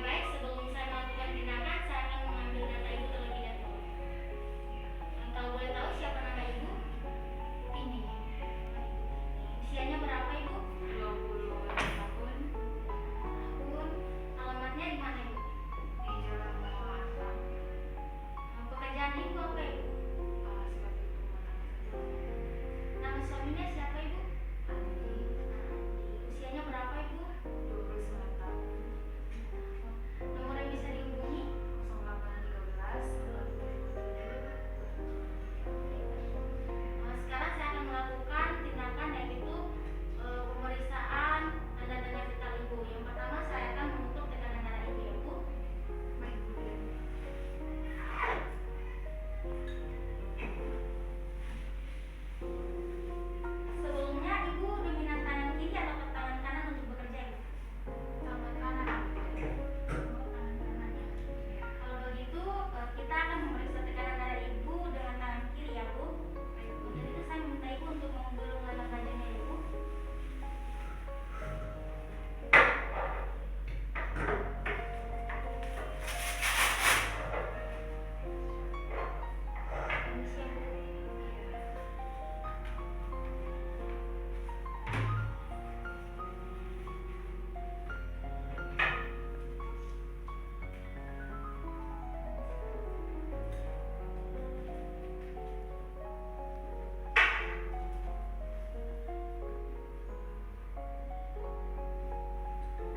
baik, sebelum saya melakukan tindakan, saya akan mengambil data ibu terlebih dahulu. Kalau boleh tahu siapa nama ibu? Ini. Usianya berapa ibu? 20 tahun. Alamatnya di mana ibu? Di Jalan Mahalarta. Pekerjaan ibu apa ibu? Sebagai ibu rumah tangga saja. Nama suaminya siapa ibu? Andi. Usianya berapa ibu? 29 tahun. Nomor yang bisa dihubungi? 0813 Sekarang saya akan melakukan tindakan yaitu pemeriksaan tanda-tanda vital ibu. Yang pertama saya akan mengukur tekanan darah ibu ya bu. Baik, Bu. Sebelumnya ibu dominan tangan kiri atau tangan kanan untuk bekerja ibu? Tangan kanan. Tangan kanan ya. Kalau begitu kita akan memeriksa tekanan darah ibu dengan tangan kiri ya bu. Untuk itu saya meminta ibu untuk menggulung lengan badannya ya bu. Permisi ya bu.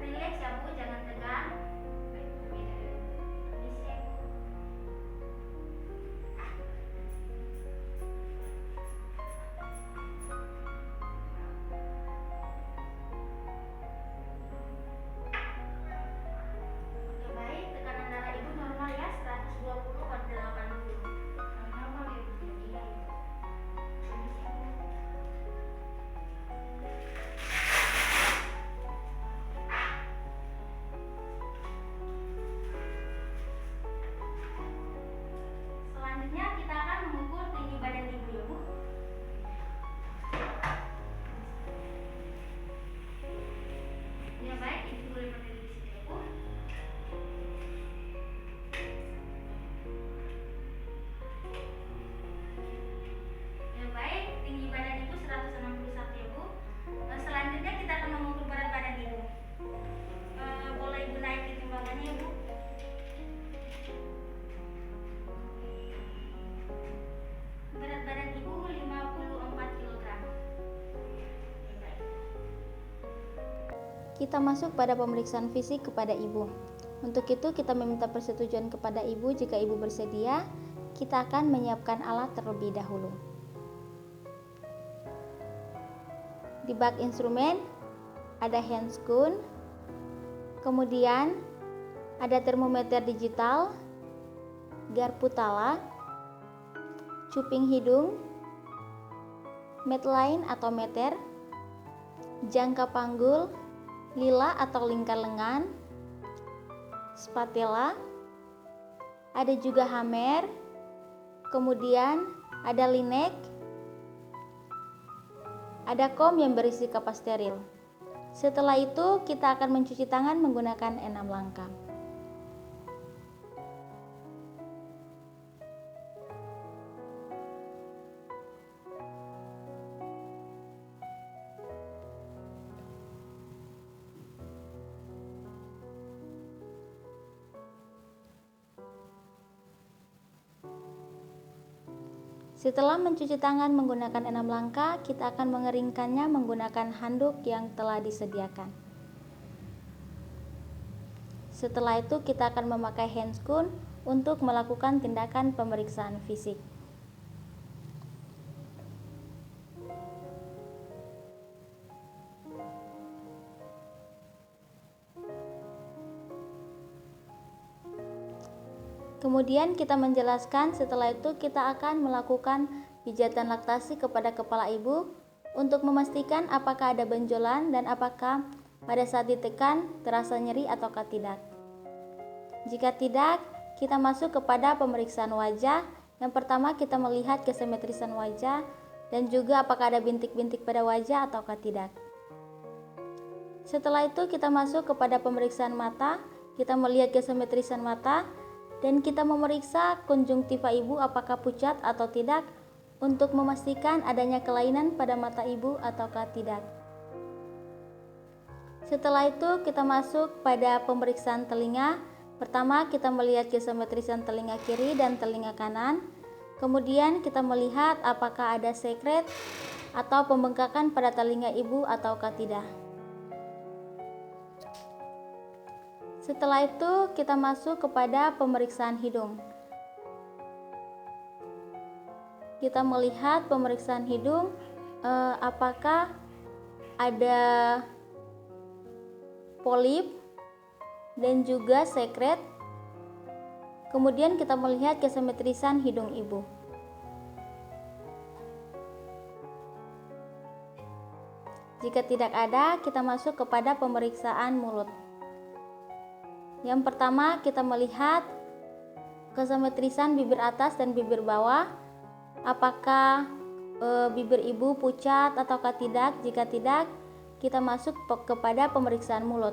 Relax ya bu, jangan tegang. Baik, Bu. Permisi ya bu. Oke baik, tekanan darah ibu normal ya, 120/80. Normal ya, Bu. Iya ibu. Permisi ya bu. Selanjutnya kita akan mengukur tinggi badan ibu ya bu. Ya baik, ibu boleh berdiri di sini ya bu. Ya baik, tinggi badan ibu 161 ya bu. Selanjutnya kita akan mengukur berat badan ibu. Boleh ibu naik di timbangannya ya bu. Berat badan ibu 54 kg. Ya baik. Kita masuk pada pemeriksaan fisik kepada ibu. Untuk itu kita meminta persetujuan kepada ibu. Jika ibu bersedia, kita akan menyiapkan alat terlebih dahulu. Di bak instrumen ada handscoon, kemudian ada termometer digital, garputala, cuping hidung, medline atau meter, jangka panggul, lila atau lingkar lengan, spatula, ada juga hammer, kemudian ada linek, ada kom yang berisi kapas steril. Setelah itu kita akan mencuci tangan menggunakan 6 langkah. Setelah mencuci tangan menggunakan 6 langkah, kita akan mengeringkannya menggunakan handuk yang telah disediakan. Setelah itu kita akan memakai handscoon untuk melakukan tindakan pemeriksaan fisik. Kemudian kita menjelaskan, setelah itu kita akan melakukan pijatan laktasi kepada kepala ibu untuk memastikan apakah ada benjolan dan apakah pada saat ditekan terasa nyeri ataukah tidak. Jika tidak, kita masuk kepada pemeriksaan wajah. Yang pertama kita melihat kesimetrisan wajah dan juga apakah ada bintik-bintik pada wajah ataukah tidak. Setelah itu kita masuk kepada pemeriksaan mata. kita melihat kesimetrisan mata, dan kita memeriksa konjungtiva ibu apakah pucat atau tidak untuk memastikan adanya kelainan pada mata ibu ataukah tidak. Setelah itu kita masuk pada pemeriksaan telinga. Pertama kita melihat kesimetrisan telinga kiri dan telinga kanan. Kemudian kita melihat apakah ada sekret atau pembengkakan pada telinga ibu ataukah tidak. Setelah itu kita masuk kepada pemeriksaan hidung. Kita melihat pemeriksaan hidung, apakah ada polip dan juga sekret. Kemudian kita melihat kesimetrisan hidung ibu. Jika tidak ada, kita masuk kepada pemeriksaan mulut. Yang pertama kita melihat kesimetrisan bibir atas dan bibir bawah. Apakah bibir ibu pucat ataukah tidak? Jika tidak, kita masuk kepada pemeriksaan mulut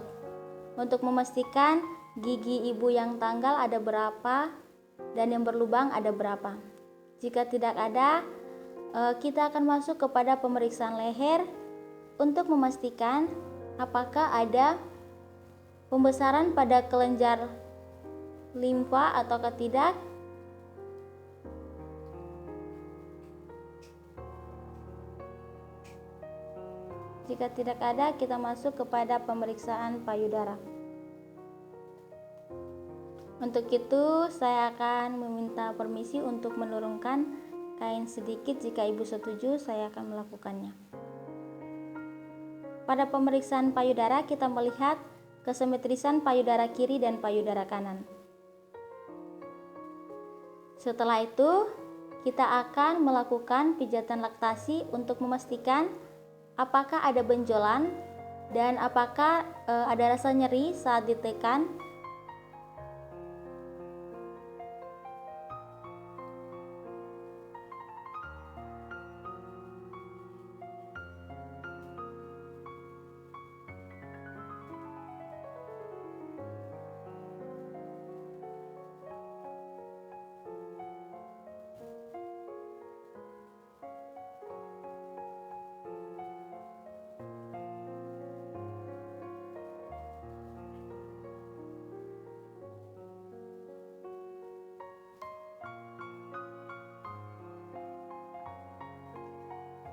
untuk memastikan gigi ibu yang tanggal ada berapa dan yang berlubang ada berapa. Jika tidak ada, kita akan masuk kepada pemeriksaan leher untuk memastikan apakah ada pembesaran pada kelenjar limfa ataukah tidak. Jika tidak ada, kita masuk kepada pemeriksaan payudara. Untuk itu, saya akan meminta permisi untuk menurunkan kain sedikit. Jika ibu setuju, saya akan melakukannya. Pada pemeriksaan payudara, kita melihat kesimetrisan payudara kiri dan payudara kanan. Setelah itu, kita akan melakukan pijatan laktasi untuk memastikan apakah ada benjolan dan apakah ada rasa nyeri saat ditekan.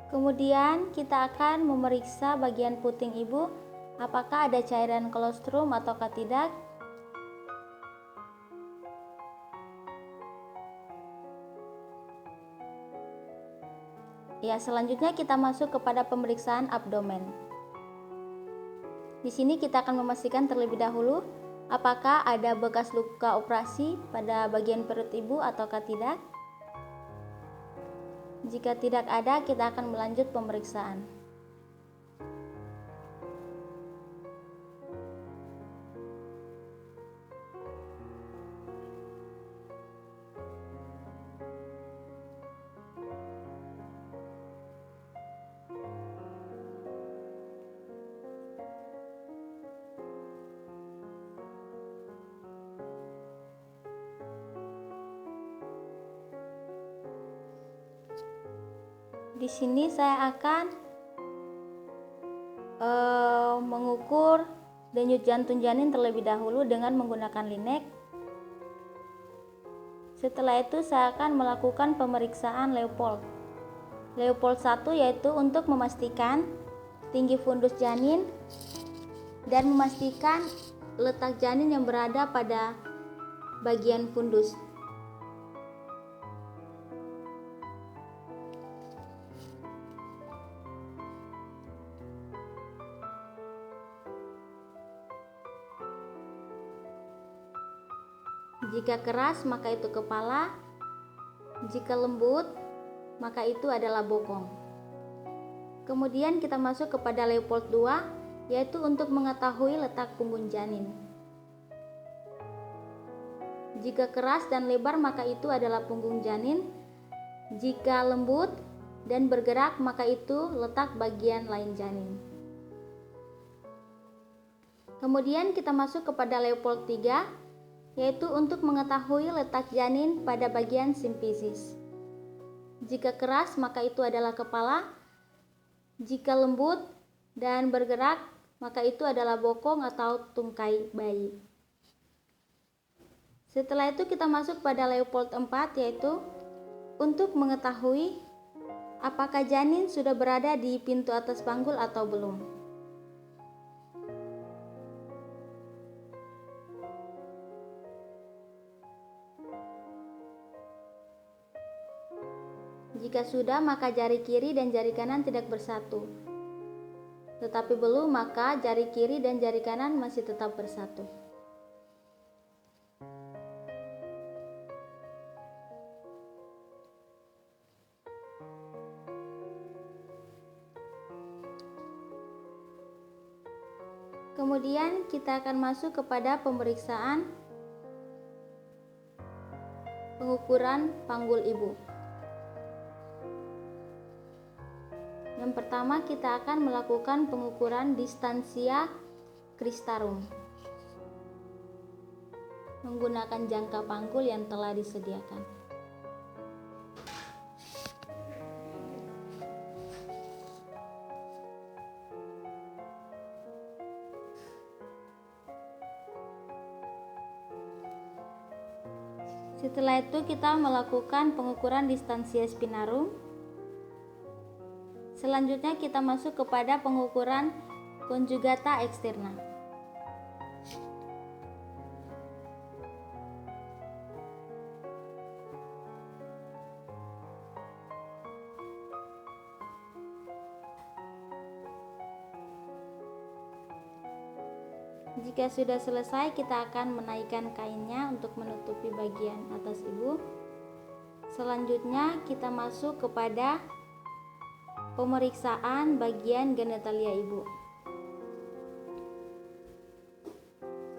Kemudian kita akan memeriksa bagian puting ibu, apakah ada cairan kolostrum ataukah tidak. Ya, selanjutnya kita masuk kepada pemeriksaan abdomen. Di sini kita akan memastikan terlebih dahulu apakah ada bekas luka operasi pada bagian perut ibu ataukah tidak. Jika tidak ada, kita akan melanjut pemeriksaan. Di sini saya akan mengukur denyut jantung janin terlebih dahulu dengan menggunakan linek. Setelah itu saya akan melakukan pemeriksaan Leopold. Leopold 1 yaitu untuk memastikan tinggi fundus janin dan memastikan letak janin yang berada pada bagian fundus. Jika keras maka itu kepala, jika lembut maka itu adalah bokong. Kemudian kita masuk kepada Leopold 2 yaitu untuk mengetahui letak punggung janin. Jika keras dan lebar maka itu adalah punggung janin. Jika lembut dan bergerak maka itu letak bagian lain janin. Kemudian kita masuk kepada Leopold III, yaitu untuk mengetahui letak janin pada bagian simfisis. Jika keras maka itu adalah kepala, jika lembut dan bergerak maka itu adalah bokong atau tungkai bayi. Setelah itu kita masuk pada Leopold IV, yaitu untuk mengetahui apakah janin sudah berada di pintu atas panggul atau belum. Jika sudah, maka jari kiri dan jari kanan tidak bersatu. Tetapi belum, maka jari kiri dan jari kanan masih tetap bersatu. Kemudian kita akan masuk kepada pemeriksaan pengukuran panggul ibu. Yang pertama kita akan melakukan pengukuran distansia cristarum menggunakan jangka panggul yang telah disediakan. Setelah itu kita melakukan pengukuran distansia spinarum. Selanjutnya kita masuk kepada pengukuran conjugata externa. Jika sudah selesai, kita akan menaikkan kainnya untuk menutupi bagian atas ibu. Selanjutnya kita masuk kepada pemeriksaan bagian genitalia ibu.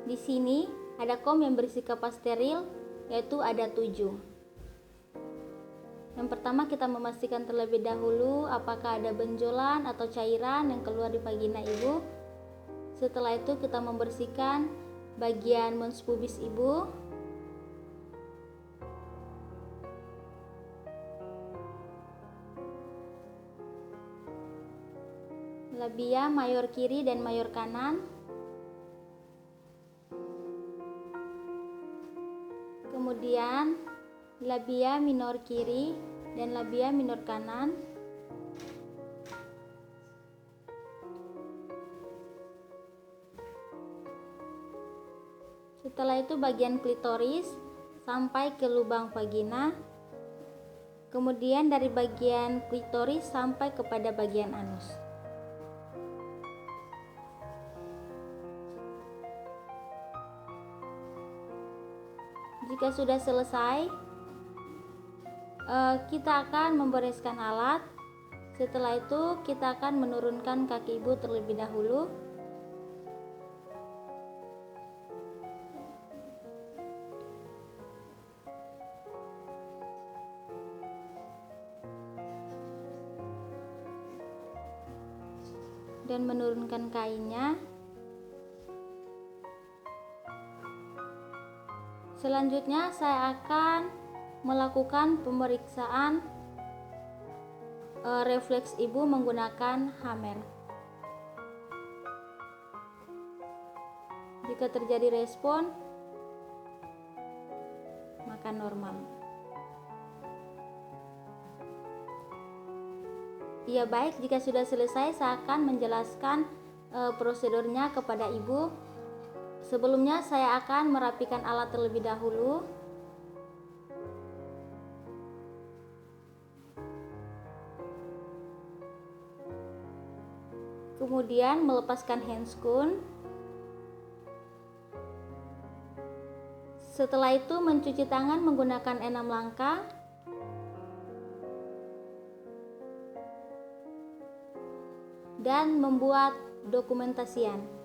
Di sini ada kom yang bersifat steril, yaitu ada 7. Yang pertama kita memastikan terlebih dahulu apakah ada benjolan atau cairan yang keluar di vagina ibu. Setelah itu kita membersihkan bagian mons pubis ibu. Labia mayor kiri dan mayor kanan. Kemudian labia minor kiri dan labia minor kanan. Setelah itu bagian klitoris sampai ke lubang vagina. Kemudian dari bagian klitoris sampai kepada bagian anus. Jika sudah selesai, kita akan membereskan alat. Setelah itu kita akan menurunkan kaki ibu terlebih dahulu. Dan menurunkan kainnya. Selanjutnya saya akan melakukan pemeriksaan refleks ibu menggunakan hammer. Jika terjadi respon, maka normal. Ya baik, jika sudah selesai saya akan menjelaskan prosedurnya kepada ibu. Sebelumnya saya akan merapikan alat terlebih dahulu. Kemudian melepaskan handscoon. Setelah itu mencuci tangan menggunakan 6 langkah. Dan membuat dokumentasian.